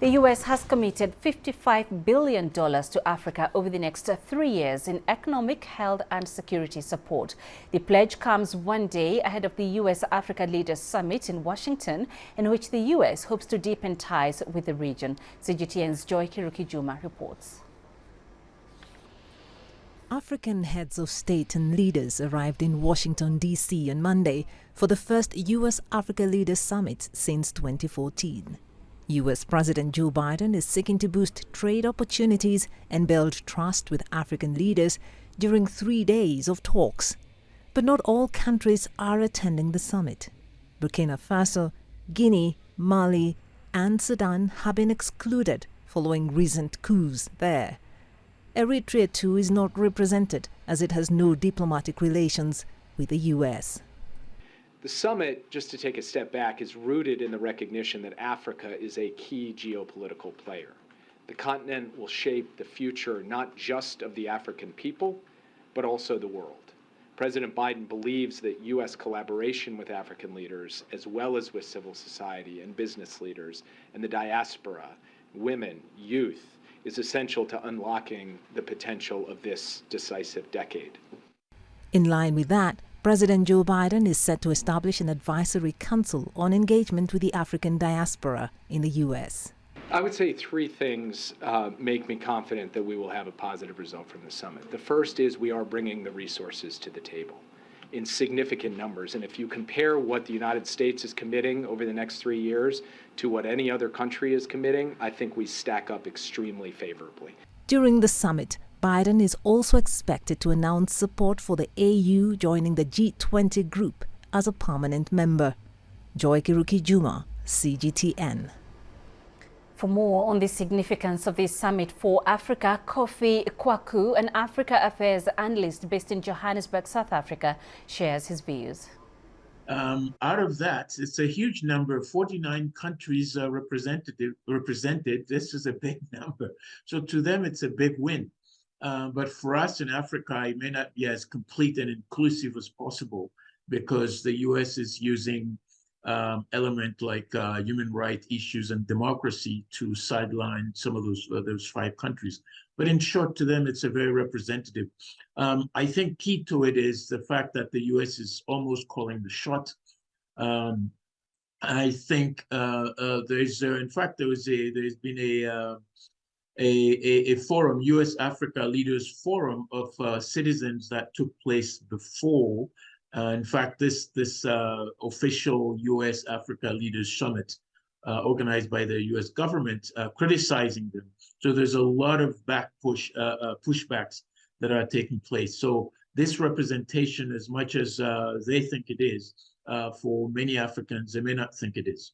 The U.S. has committed $55 billion to Africa over the next 3 years in economic, health and security support. The pledge comes one day ahead of the U.S. Africa Leaders Summit in Washington, in which the U.S. hopes to deepen ties with the region. CGTN's Koffi Kouakou reports. African heads of state and leaders arrived in Washington, D.C. on Monday for the first U.S. Africa Leaders Summit since 2014. U.S. President Joe Biden is seeking to boost trade opportunities and build trust with African leaders during 3 days of talks. But not all countries are attending the summit. Burkina Faso, Guinea, Mali and Sudan have been excluded following recent coups there. Eritrea too is not represented as it has no diplomatic relations with the U.S. The summit, just to take a step back, is rooted in the recognition that Africa is a key geopolitical player. The continent will shape the future not just of the African people, but also the world. President Biden believes that U.S. collaboration with African leaders, as well as with civil society and business leaders and the diaspora, women, youth, is essential to unlocking the potential of this decisive decade. In line with that, President Joe Biden is set to establish an advisory council on engagement with the African diaspora in the U.S. I would say three things make me confident that we will have a positive result from the summit. The first is we are bringing the resources to the table in significant numbers. And if you compare what the United States is committing over the next 3 years to what any other country is committing, I think we stack up extremely favorably. During the summit, Biden is also expected to announce support for the AU joining the G20 group as a permanent member. Koffi Kouakou, CGTN. For more on the significance of this summit for Africa, Koffi Kouakou, an Africa Affairs Analyst based in Johannesburg, South Africa, shares his views. Out of that, it's a huge number. 49 countries are represented. This is a big number. So to them, it's a big win. But for us in Africa, it may not be as complete and inclusive as possible because the U.S. is using element like human rights issues and democracy to sideline some of those 5 countries. But in short, to them, it's a very representative. I think key to it is the fact that the U.S. is almost calling the shot. I think there's been a forum, U.S. Africa Leaders Forum of citizens that took place before. In fact, this official U.S. Africa Leaders Summit organized by the U.S. government criticizing them. So there's a lot of pushbacks that are taking place. So this representation, as much as they think it is, for many Africans, they may not think it is.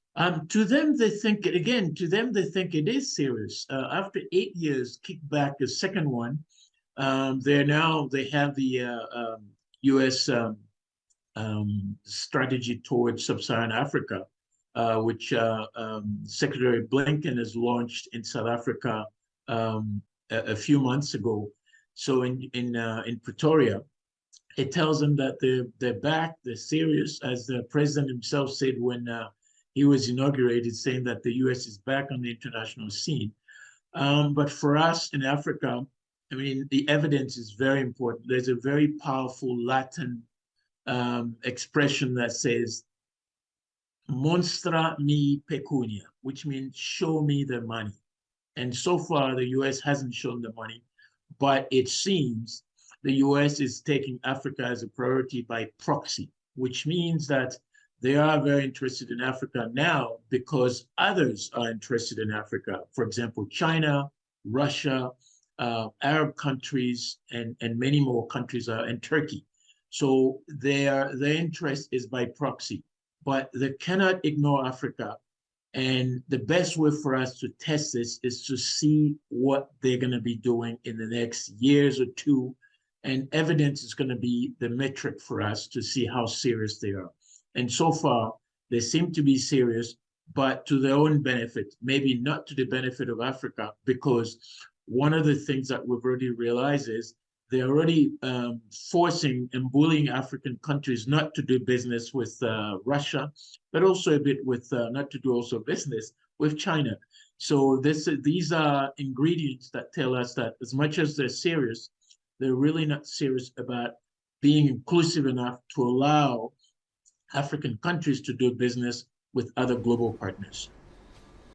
To them, they think it, again, to them, they think it is serious. After 8 years, kick back a second one, they have the U.S. Strategy towards sub-Saharan Africa, which Secretary Blinken has launched in South Africa a few months ago. So in Pretoria, it tells them that they're back, they're serious, as the president himself said when he was inaugurated, saying that the U.S. is back on the international scene. But for us in Africa, I mean, the evidence is very important. There's a very powerful Latin expression that says, "Monstra mi pecunia," which means show me the money. And so far, the U.S. hasn't shown the money, but it seems the U.S. is taking Africa as a priority by proxy, which means that they are very interested in Africa now because others are interested in Africa. For example, China, Russia, Arab countries, and many more countries and Turkey. So their interest is by proxy, but they cannot ignore Africa. And the best way for us to test this is to see what they're going to be doing in the next years or two. And evidence is going to be the metric for us to see how serious they are. And so far, they seem to be serious, but to their own benefit, maybe not to the benefit of Africa, because one of the things that we've already realized is they're already forcing and bullying African countries not to do business with Russia, but also a bit with not to do also business with China. So these are ingredients that tell us that as much as they're serious, they're really not serious about being inclusive enough to allow African countries to do business with other global partners.